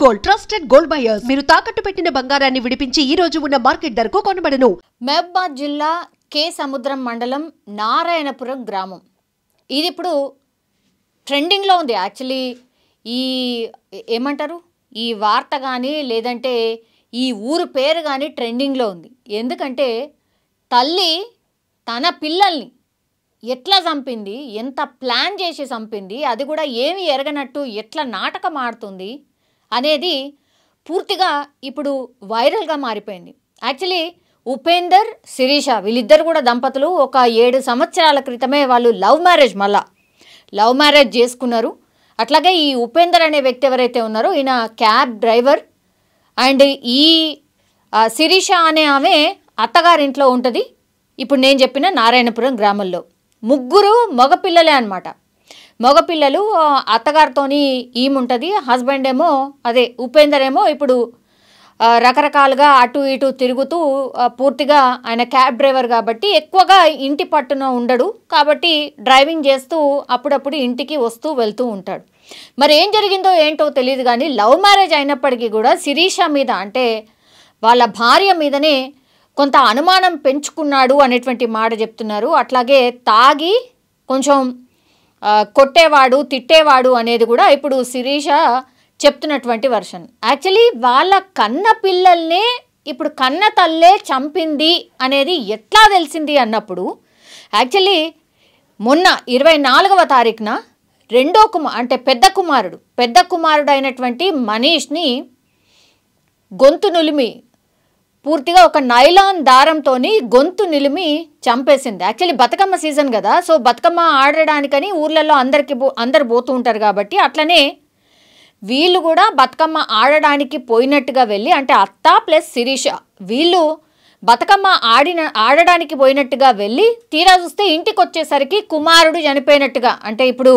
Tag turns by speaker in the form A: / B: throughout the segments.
A: Gold trusted gold buyers మీరు తాకట్టు పెట్టిన బంగారాన్ని విడిపించి ఈ రోజు ఉన్న మార్కెట్ ధరకు కొనబడను.
B: మహబూబాబాద్ జిల్లా కే సముద్రం మండలం నారాయణపురం గ్రామం. ఇది ఇప్పుడు ట్రెండింగ్లో ఉంది. యాక్చువల్లీ ఈ ఏమంటారు, ఈ వార్త కానీ లేదంటే ఈ ఊరు పేరు కానీ ట్రెండింగ్లో ఉంది. ఎందుకంటే తల్లి తన పిల్లల్ని ఎట్లా చంపింది, ఎంత ప్లాన్ చేసి చంపింది, అది కూడా ఏమి ఎరగనట్టు ఎట్లా నాటకం ఆడుతుంది అనేది పూర్తిగా ఇప్పుడు వైరల్గా మారిపోయింది. యాక్చువల్లీ ఉపేందర్, శిరీష వీళ్ళిద్దరు కూడా దంపతులు ఒక 7 సంవత్సరాల క్రితమే వాళ్ళు లవ్ మ్యారేజ్ చేసుకున్నారు. అట్లాగే ఈ ఉపేందర్ అనే వ్యక్తి ఎవరైతే ఉన్నారో ఈయన క్యాబ్ డ్రైవర్, అండ్ ఈ శిరీష అనే ఆమె అత్తగారింట్లో ఉంటుంది. ఇప్పుడు నేను చెప్పిన నారాయణపురం గ్రామంలో ముగ్గురు మగపిల్లలే అనమాట. మగపిల్లలు అత్తగారితోని ఈముంటుంది. హస్బెండ్ ఏమో అదే ఉపేందర్ ఏమో ఇప్పుడు రకరకాలుగా అటు ఇటు తిరుగుతూ పూర్తిగా ఆయన క్యాబ్ డ్రైవర్ కాబట్టి ఎక్కువగా ఇంటి పట్టున ఉండడు. కాబట్టి డ్రైవింగ్ చేస్తూ అప్పుడప్పుడు ఇంటికి వస్తూ వెళ్తూ ఉంటాడు. మరి ఏం జరిగిందో ఏంటో తెలియదు కానీ లవ్ మ్యారేజ్ అయినప్పటికీ కూడా శిరీష మీద అంటే వాళ్ళ భార్య మీదనే కొంత అనుమానం పెంచుకున్నాడు అనేటువంటి మాట చెప్తున్నారు. అట్లాగే తాగి కొంచెం కొట్టేవాడు, తిట్టేవాడు అనేది కూడా ఇప్పుడు శిరీష చెప్తున్నటువంటి వర్షన్. యాక్చువల్లీ వాళ్ళ కన్న పిల్లల్నే ఇప్పుడు కన్న తల్లే చంపింది అనేది ఎట్లా తెలిసింది అన్నప్పుడు యాక్చువల్లీ మొన్న 24వ తారీఖున అంటే పెద్ద కుమారుడు అయినటువంటి మనీష్ని గొంతు నులిమి పూర్తిగా ఒక నైలాన్ దారంతో గొంతు నిలిమి చంపేసింది. యాక్చువల్లీ బతుకమ్మ సీజన్ కదా, సో బతుకమ్మ ఆడడానికని ఊర్లలో అందరు పోతూ ఉంటారు కాబట్టి అట్లనే వీళ్ళు కూడా బతుకమ్మ ఆడడానికి పోయినట్టుగా వెళ్ళి, అంటే అత్త ప్లస్ శిరీష వీళ్ళు బతుకమ్మ ఆడడానికి పోయినట్టుగా వెళ్ళి తీరా చూస్తే ఇంటికి వచ్చేసరికి కుమారుడు చనిపోయినట్టుగా, అంటే ఇప్పుడు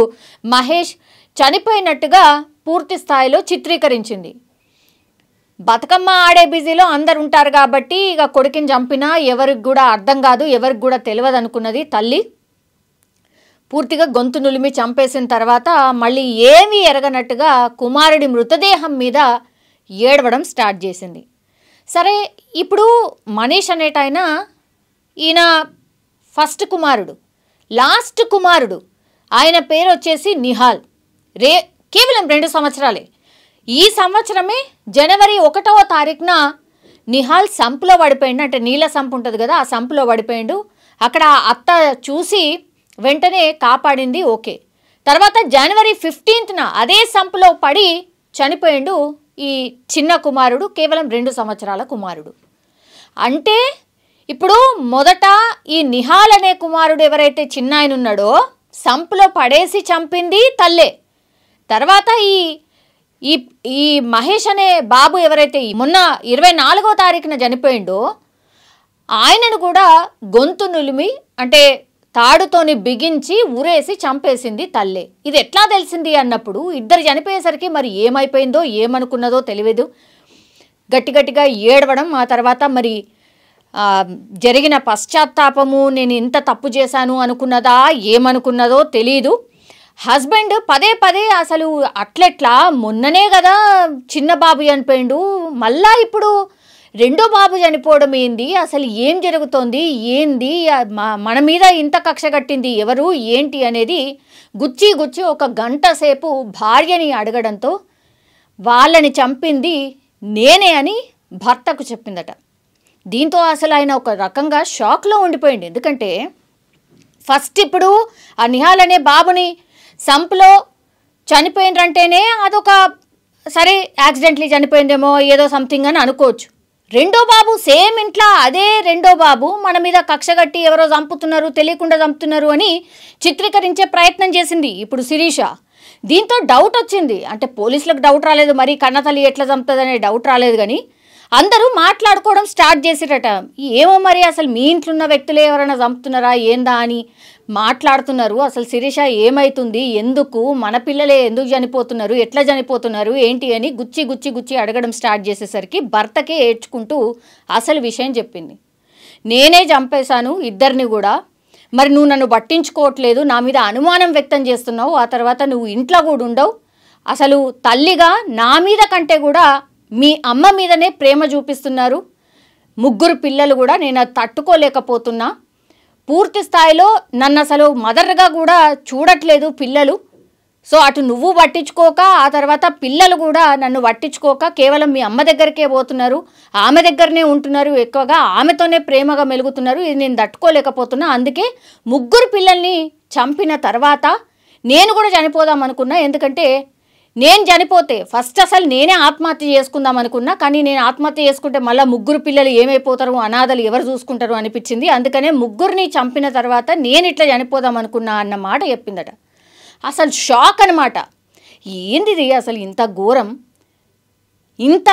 B: మహేష్ చనిపోయినట్టుగా పూర్తి స్థాయిలో చిత్రీకరించింది. బతుకమ్మ ఆడే బిజీలో అందరు ఉంటారు కాబట్టి ఇక కొడుకుని చంపినా ఎవరికి కూడా అర్థం కాదు, ఎవరికి కూడా తెలియదు అనుకున్నది తల్లి. పూర్తిగా గొంతు నులిమి చంపేసిన తర్వాత మళ్ళీ ఏమీ ఎరగనట్టుగా కుమారుడి మృతదేహం మీద ఏడవడం స్టార్ట్ చేసింది. సరే, ఇప్పుడు మనీష్ అనేటైన ఈయన ఫస్ట్ కుమారుడు, లాస్ట్ కుమారుడు, ఆయన పేరు వచ్చేసి నిహాల్. కేవలం 2 సంవత్సరాలే. ఈ సంవత్సరమే జనవరి 1వ తారీఖున నిహాల్ సంపులో పడిపోయిండు. అంటే నీళ్ళ సంపు ఉంటుంది కదా, ఆ సంపులో పడిపోయిండు. అక్కడ అత్త చూసి వెంటనే కాపాడింది, ఓకే. తర్వాత జనవరి 15న అదే సంపులో పడి చనిపోయిండు ఈ చిన్న కుమారుడు, కేవలం 2 సంవత్సరాల కుమారుడు. అంటే ఇప్పుడు మొదట ఈ నిహాల్ అనే కుమారుడు ఎవరైతే చిన్న ఆయన ఉన్నాడో సంపులో పడేసి చంపింది తల్లే. తర్వాత ఈ మహేష్ అనే బాబు ఎవరైతే మొన్న 24వ తారీఖున చనిపోయిండో ఆయనను కూడా గొంతు నులిమి అంటే తాడుతోని బిగించి ఊరేసి చంపేసింది తల్లే. ఇది ఎట్లా తెలిసింది అన్నప్పుడు ఇద్దరు చనిపోయేసరికి మరి ఏమైపోయిందో ఏమనుకున్నదో తెలియదు. గట్టిగా ఏడవడం, ఆ తర్వాత మరి జరిగిన పశ్చాత్తాపము, నేను ఇంత తప్పు చేశాను అనుకున్నదా ఏమనుకున్నదో తెలీదు. హస్బెండ్ పదే అసలు అట్లెట్లా, మొన్ననే కదా చిన్న బాబు చనిపోయిండు, మళ్ళా ఇప్పుడు రెండో బాబు చనిపోవడం ఏంది, అసలు ఏం జరుగుతోంది, ఏంది మన మీద ఇంత కక్ష కట్టింది ఎవరు ఏంటి అనేది గుచ్చి ఒక గంట సేపు భార్యని అడగడంతో వాళ్ళని చంపింది నేనే అని భర్తకు చెప్పిందట. దీంతో అసలు ఆయన ఒక రకంగా షాక్లో ఉండిపోయింది. ఎందుకంటే ఫస్ట్ ఇప్పుడు ఆ నిహాల్ అనే బాబుని సంపులో చనిపోయిందంటేనే అదొక సరే యాక్సిడెంట్లీ చనిపోయిందేమో ఏదో సంథింగ్ అని అనుకోవచ్చు. రెండో బాబు సేమ్ ఇంట్లో అదే రెండో బాబు మన మీద కక్షగట్టి ఎవరో చంపుతున్నారు, తెలియకుండా చంపుతున్నారు అని చిత్రీకరించే ప్రయత్నం చేసింది ఇప్పుడు శిరీష. దీంతో డౌట్ వచ్చింది. అంటే పోలీసులకు డౌట్ రాలేదు, మరి కన్నతల్లి ఎట్లా చంపుతుందనే డౌట్ రాలేదు, కానీ అందరూ మాట్లాడుకోవడం స్టార్ట్ చేసిరట. ఏమో మరి అసలు మీ ఇంట్లో ఉన్న వ్యక్తులే ఎవరైనా చంపుతున్నారా ఏందా అని మాట్లాడుతున్నారు. అసలు శిరీష ఏమవుతుంది, ఎందుకు మన పిల్లలే ఎందుకు చనిపోతున్నారు, ఎట్లా చనిపోతున్నారు ఏంటి అని గుచ్చి అడగడం స్టార్ట్ చేసేసరికి భర్తకే ఏడ్చుకుంటూ అసలు విషయం చెప్పింది. నేనే చంపేశాను ఇద్దరిని కూడా, మరి నువ్వు నన్ను పట్టించుకోవట్లేదు, నా మీద అనుమానం వ్యక్తం చేస్తున్నావు, ఆ తర్వాత నువ్వు ఇంట్లో కూడా ఉండవు, అసలు తల్లిగా నా మీద కంటే కూడా మీ అమ్మ మీదనే ప్రేమ చూపిస్తున్నారు. 3 పిల్లలు కూడా నేను అది తట్టుకోలేకపోతున్నా. పూర్తి స్థాయిలో నన్ను అసలు మదర్గా కూడా చూడట్లేదు పిల్లలు. సో అటు నువ్వు పట్టించుకోక, ఆ తర్వాత పిల్లలు కూడా నన్ను పట్టించుకోక కేవలం మీ అమ్మ దగ్గరికే పోతున్నారు, ఆమె దగ్గరనే ఉంటున్నారు, ఎక్కువగా ఆమెతోనే ప్రేమగా మెలుగుతున్నారు. ఇది నేను తట్టుకోలేకపోతున్నా. అందుకే 3 పిల్లల్ని చంపిన తర్వాత నేను కూడా చనిపోదాం అనుకున్నా. ఎందుకంటే నేను చనిపోతే ఫస్ట్ అసలు నేనే ఆత్మహత్య చేసుకుందాం అనుకున్నా. కానీ నేను ఆత్మహత్య చేసుకుంటే మళ్ళీ 3 పిల్లలు ఏమైపోతారు, అనాథలు ఎవరు చూసుకుంటారు అనిపించింది. అందుకనే 3ని చంపిన తర్వాత నేను ఇట్లా చనిపోదాం అనుకున్నా అన్న మాట చెప్పిందట. అసలు షాక్ అనమాట. ఏందిది అసలు ఇంత ఘోరం, ఇంత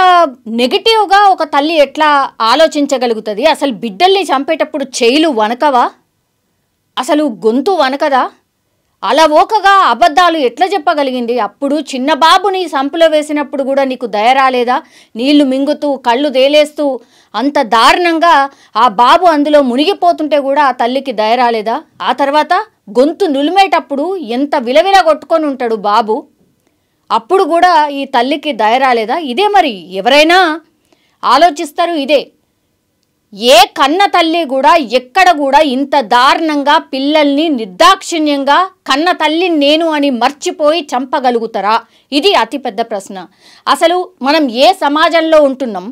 B: నెగిటివ్గా ఒక తల్లి ఎట్లా ఆలోచించగలుగుతుంది? అసలు బిడ్డల్ని చంపేటప్పుడు చెయ్యిలు వనకవా? అసలు గొంతు వనకదా? అలవోకగా అబద్ధాలు ఎట్లా చెప్పగలిగింది? అప్పుడు చిన్న బాబుని సంపులో వేసినప్పుడు కూడా నీకు దయ రాలేదా? నీళ్లు మింగుతూ కళ్ళు దేలేస్తూ అంత దారుణంగా ఆ బాబు అందులో మునిగిపోతుంటే కూడా ఆ తల్లికి దయ రాలేదా? ఆ తర్వాత గొంతు నులిమేటప్పుడు ఎంత విలవిల కొట్టుకొని ఉంటాడు బాబు, అప్పుడు కూడా ఈ తల్లికి దయ రాలేదా? ఇదే మరి ఎవరైనా ఆలోచిస్తారు ఇదే. ఏ కన్న తల్లి కూడా ఎక్కడ కూడా ఇంత దారుణంగా పిల్లల్ని నిర్దాక్షిణ్యంగా కన్న తల్లి నేను అని మర్చిపోయి చంపగలుగుతారా? ఇది అతిపెద్ద ప్రశ్న. అసలు మనం ఏ సమాజంలో ఉంటున్నాం?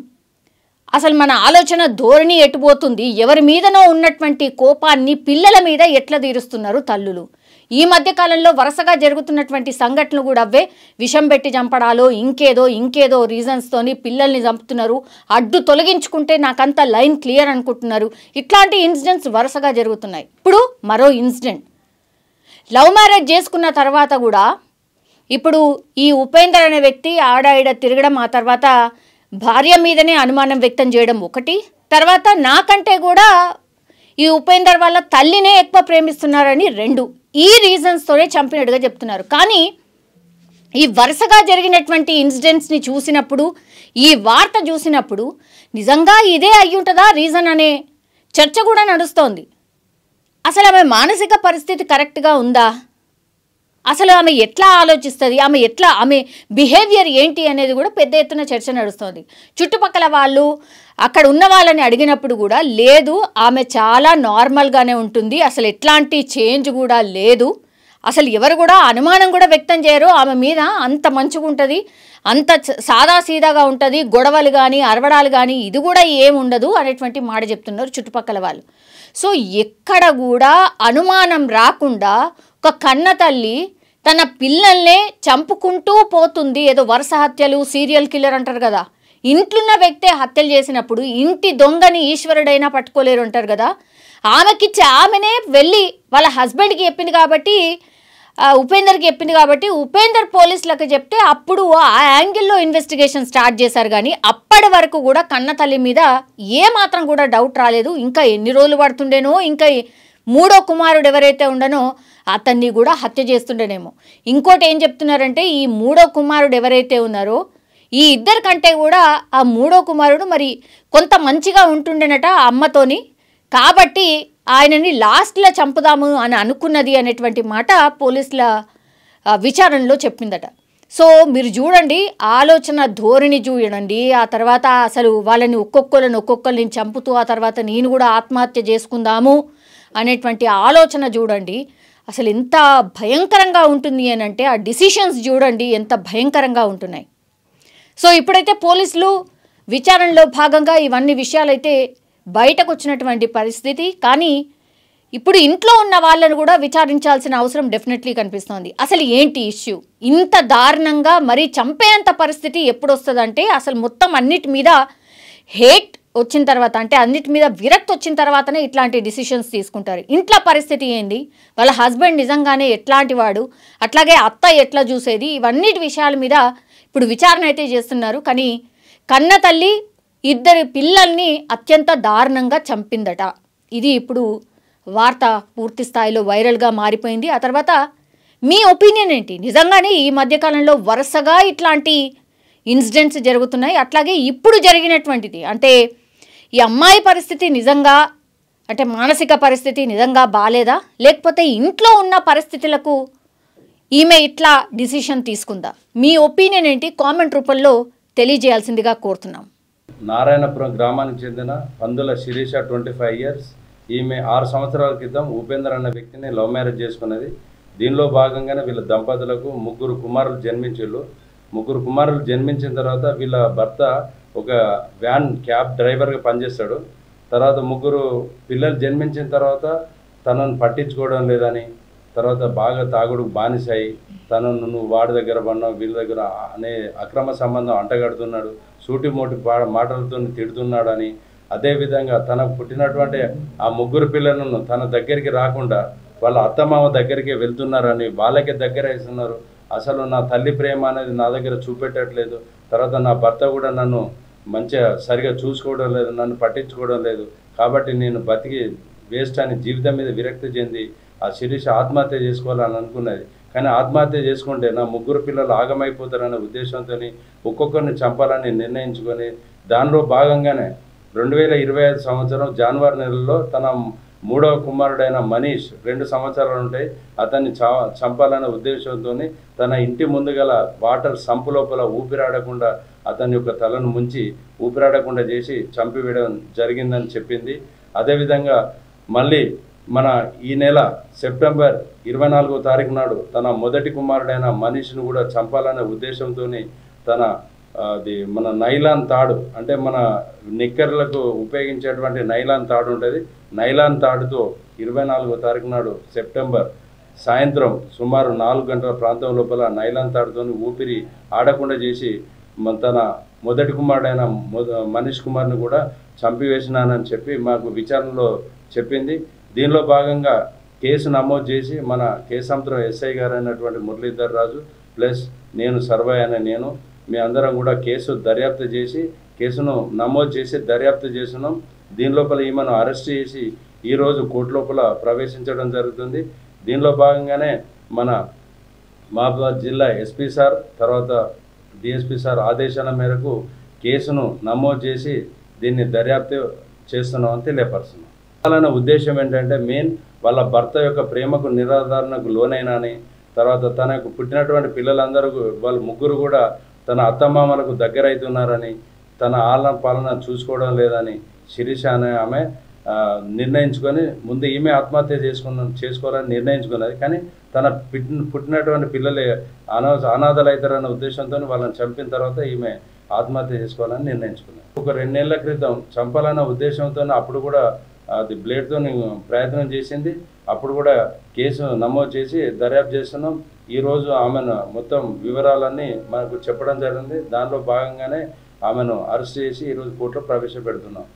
B: అసలు మన ఆలోచన ధోరణి ఎటుపోతుంది? ఎవరి మీదనో ఉన్నటువంటి కోపాన్ని పిల్లల మీద ఎట్లా తీరుస్తున్నారు తల్లులు? ఈ మధ్యకాలంలో వరుసగా జరుగుతున్నటువంటి సంఘటనలు కూడా అవే. విషం పెట్టి చంపడాలో ఇంకేదో రీజన్స్తోని పిల్లల్ని చంపుతున్నారు. అడ్డు తొలగించుకుంటే నాకంతా లైన్ క్లియర్ అనుకుంటున్నారు. ఇట్లాంటి ఇన్సిడెంట్స్ వరుసగా జరుగుతున్నాయి. ఇప్పుడు మరో ఇన్సిడెంట్. లవ్ మ్యారేజ్ చేసుకున్న తర్వాత కూడా ఇప్పుడు ఈ ఉపేందర్ అనే వ్యక్తి ఆడాయిడ తిరగడం, ఆ తర్వాత భార్య మీదనే అనుమానం వ్యక్తం చేయడం ఒకటి, తర్వాత నాకంటే కూడా ఈ ఉపేందర్ వాళ్ళ తల్లినే ఎక్కువ ప్రేమిస్తున్నారని 2. ఈ రీజన్స్తోనే చంపినట్టుగా చెప్తున్నారు. కానీ ఈ వరుసగా జరిగినటువంటి ఇన్సిడెంట్స్ని చూసినప్పుడు, ఈ వార్త చూసినప్పుడు నిజంగా ఇదే అయ్యుంటుందా రీజన్ అనే చర్చ కూడా నడుస్తోంది. అసలు ఆమె మానసిక పరిస్థితి కరెక్ట్గా ఉందా? అసలు ఆమె ఎట్లా ఆలోచిస్తుంది, ఆమె బిహేవియర్ ఏంటి అనేది కూడా పెద్ద ఎత్తున చర్చ నడుస్తుంది. చుట్టుపక్కల వాళ్ళు అక్కడ ఉన్న వాళ్ళని అడిగినప్పుడు కూడా లేదు, ఆమె చాలా నార్మల్గానే ఉంటుంది, అసలు ఎట్లాంటి చేంజ్ కూడా లేదు, అసలు ఎవరు కూడా అనుమానం కూడా వ్యక్తం చేయరు ఆమె మీద, అంత మంచిగా ఉంటుంది, అంత సాదాసీదాగా ఉంటుంది, గొడవలు కానీ అరవడాలు కానీ ఇది కూడా ఏముండదు అనేటువంటి మాట చెప్తున్నారు చుట్టుపక్కల వాళ్ళు. సో ఎక్కడ కూడా అనుమానం రాకుండా ఒక కన్న తల్లి తన పిల్లల్నే చంపుకుంటూ పోతుంది. ఏదో వరుస హత్యలు, సీరియల్ కిల్లర్ అంటారు కదా, ఇంట్లున్న వ్యక్తే హత్యలు చేసినప్పుడు ఇంటి దొంగని ఈశ్వరుడైనా పట్టుకోలేరు అంటారు కదా. ఆమెకిచ్చి ఆమెనే వెళ్ళి వాళ్ళ హస్బెండ్కి చెప్పింది కాబట్టి, ఉపేందర్కి చెప్పింది కాబట్టి ఉపేందర్ పోలీసులకు చెప్తే అప్పుడు ఆ యాంగిల్లో ఇన్వెస్టిగేషన్ స్టార్ట్ చేశారు. కానీ అప్పటి వరకు కూడా కన్న తల్లి మీద ఏమాత్రం కూడా డౌట్ రాలేదు. ఇంకా ఎన్ని రోజులు పడుతుండేనో, ఇంకా 3వ కుమారుడు ఎవరైతే ఉండనో అతన్ని కూడా హత్య చేస్తుండేనేమో. ఇంకోటి ఏం చెప్తున్నారంటే, ఈ 3వ కుమారుడు ఎవరైతే ఉన్నారో ఈ ఇద్దరి కంటే కూడా ఆ 3వ కుమారుడు మరి కొంత మంచిగా ఉంటుండేనట అమ్మతోని, కాబట్టి ఆయనని లాస్ట్లో చంపుదాము అని అనుకున్నది అనేటువంటి మాట పోలీసుల విచారణలో చెప్పిందట. సో మీరు చూడండి, ఆలోచన ధోరణి చూడండి. ఆ తర్వాత అసలు వాళ్ళని ఒక్కొక్కరిని చంపుతూ ఆ తర్వాత నేను కూడా ఆత్మహత్య చేసుకుందాము అనేటువంటి ఆలోచన చూడండి. అసలు ఎంత భయంకరంగా ఉంటుంది అని అంటే ఆ డిసిషన్స్ చూడండి ఎంత భయంకరంగా ఉంటున్నాయి. సో ఇప్పుడైతే పోలీసులు విచారణలో భాగంగా ఇవన్నీ విషయాలైతే బయటకు వచ్చినటువంటి పరిస్థితి. కానీ ఇప్పుడు ఇంట్లో ఉన్న వాళ్ళను కూడా విచారించాల్సిన అవసరం డెఫినెట్లీ కనిపిస్తోంది. అసలు ఏంటి ఇష్యూ? ఇంత దారుణంగా మరీ చంపేంత పరిస్థితి ఎప్పుడు వస్తుందంటే, అసలు మొత్తం అన్నిటి మీద హేట్ వచ్చిన తర్వాత, అంటే అన్నిటి మీద విరక్తి వచ్చిన తర్వాతనే ఇట్లాంటి డిసిషన్స్ తీసుకుంటారు. ఇంట్లో పరిస్థితి ఏంది, వాళ్ళ హస్బెండ్ నిజంగానే ఎట్లాంటి వాడు, అట్లాగే అత్త ఎట్లా చూసేది, ఇవన్నిటి విషయాల మీద ఇప్పుడు విచారణ అయితే చేస్తున్నారు. కానీ కన్న తల్లి 2 పిల్లల్ని అత్యంత దారుణంగా చంపిందట. ఇది ఇప్పుడు వార్త పూర్తి స్థాయిలో వైరల్గా మారిపోయింది. ఆ తర్వాత మీ ఒపీనియన్ ఏంటి? నిజంగానే ఈ మధ్యకాలంలో వరుసగా ఇట్లాంటి ఇన్సిడెంట్స్ జరుగుతున్నాయి. అట్లాగే ఇప్పుడు జరిగినటువంటిది అంటే ఈ అమ్మాయి పరిస్థితి నిజంగా అంటే మానసిక పరిస్థితి నిజంగా బాలేదా, లేకపోతే ఇంట్లో ఉన్న పరిస్థితులకు ఈమె ఇట్లా డిసిషన్ తీసుకుందా? మీ ఒపీనియన్ ఏంటి? కామెంట్ రూపంలో తెలియజేయాల్సిందిగా కోరుతున్నాం.
C: నారాయణపురం గ్రామానికి చెందిన పందుల శిరీష 25 ఇయర్స్. ఈమె 6 సంవత్సరాల క్రితం ఉపేందర్ అన్న వ్యక్తిని లవ్ మ్యారేజ్ చేసుకున్నది. దీనిలో భాగంగానే వీళ్ళ దంపతులకు 3 కుమారులు జన్మించారు. 3 కుమారులు జన్మించిన తర్వాత వీళ్ళ భర్త ఒక క్యాబ్ డ్రైవర్గా పనిచేస్తాడు. తర్వాత 3 పిల్లలు జన్మించిన తర్వాత తనను పట్టించుకోవడం లేదని, తర్వాత బాగా తాగుడుకు బానిసాయి, తనను నువ్వు వాడి దగ్గర పడినావు, వీళ్ళ దగ్గర అనే అక్రమ సంబంధం అంటగడుతున్నాడు, సూటిమోటి మాటలతో తిడుతున్నాడు అని, అదేవిధంగా తనకు పుట్టినటువంటి ఆ 3 పిల్లలను తన దగ్గరికి రాకుండా వాళ్ళ అత్తమామ దగ్గరికి వెళ్తున్నారని, వాళ్ళకే దగ్గర వేస్తున్నారు. అసలు నా తల్లి ప్రేమ అనేది నా దగ్గర చూపెట్టట్లేదు, తర్వాత నా భర్త కూడా నన్ను మంచిగా సరిగా చూసుకోవడం లేదు, నన్ను పట్టించుకోవడం లేదు, కాబట్టి నేను బతికి వేస్ట్ అని జీవితం మీద విరక్తి చెంది ఆ శిరీష ఆత్మహత్య చేసుకోవాలని అనుకున్నది. కానీ ఆత్మహత్య చేసుకుంటే నా 3 పిల్లలు ఆగమైపోతారనే ఉద్దేశంతో ఒక్కొక్కరిని చంపాలని నిర్ణయించుకొని దానిలో భాగంగానే 2025 సంవత్సరం జనవరి నెలలో తన 3వ కుమారుడైన మనీష్ 2 సంవత్సరాలు ఉంటాయి, అతన్ని చంపాలనే ఉద్దేశంతో తన ఇంటి ముందు గల వాటర్ సంపు లోపల ఊపిరాడకుండా అతని యొక్క తలను ముంచి ఊపిరాడకుండా చేసి చంపివేయడం జరిగిందని చెప్పింది. అదేవిధంగా మళ్ళీ మన ఈ నెల సెప్టెంబర్ 24వ తారీఖు నాడు తన మొదటి కుమారుడైన మనీష్ను కూడా చంపాలనే ఉద్దేశంతో తన మన నైలాన్ తాడు, అంటే మన నిక్కర్లకు ఉపయోగించేటువంటి నైలాన్ తాడు ఉంటుంది, నైలాన్ తాడుతో 24వ తారీఖు నాడు సెప్టెంబర్ సాయంత్రం సుమారు 4 గంటల ప్రాంతం లోపల నైలాన్ తాడుతో ఊపిరి ఆడకుండా చేసి తన మొదటి కుమారుడైన మనీష్ కుమార్ని కూడా చంపివేసినానని చెప్పి మాకు విచారణలో చెప్పింది. దీనిలో భాగంగా కేసు నమోదు చేసి మన కేసాంతరం ఎస్ఐ గారు అయినటువంటి మురళీధర్ రాజు ప్లస్ నేను సర్వయ్య అనే నేను మీ అందరం కూడా కేసు దర్యాప్తు చేసి కేసును నమోదు చేసి దర్యాప్తు చేస్తున్నాం. దీని లోపల ఈమెను అరెస్ట్ చేసి ఈరోజు కోర్టు లోపల ప్రవేశించడం జరుగుతుంది. దీనిలో భాగంగానే మన మహబూబాబాద్ జిల్లా ఎస్పీ సార్ తర్వాత డిఎస్పీ సార్ ఆదేశాల మేరకు కేసును నమోదు చేసి దీన్ని దర్యాప్తు చేస్తున్నామని తెలియపరుస్తున్నాం. అలానే ఉద్దేశం ఏంటంటే మెయిన్ వాళ్ళ భర్త యొక్క ప్రేమకు నిరాధారణకు లోనైనాని, తర్వాత తనకు పుట్టినటువంటి పిల్లలందరూ వాళ్ళు 3 కూడా తన అత్తమామలకు దగ్గర అవుతున్నారని, తన ఆలన పాలన చూసుకోవడం లేదని శిరీష అనే ఆమె నిర్ణయించుకొని ముందు ఈమె ఆత్మహత్య చేసుకోవాలని నిర్ణయించుకున్నది. కానీ తన పుట్టినటువంటి పిల్లలే అనాథలు అవుతారన్న ఉద్దేశంతో వాళ్ళని చంపిన తర్వాత ఈమె ఆత్మహత్య చేసుకోవాలని నిర్ణయించుకున్నది. ఒక 2 నెలల క్రితం చంపాలన్న ఉద్దేశంతో అప్పుడు కూడా అది బ్లేడ్తో ప్రయత్నం చేసింది. అప్పుడు కూడా కేసు నమోదు చేసి దర్యాప్తు చేస్తున్నాం. ఈరోజు ఆమెను మొత్తం వివరాలన్నీ మనకు చెప్పడం జరిగింది. దానిలో భాగంగానే ఆమెను అరెస్ట్ చేసి ఈరోజు కోర్టులో ప్రవేశపెడుతున్నాం.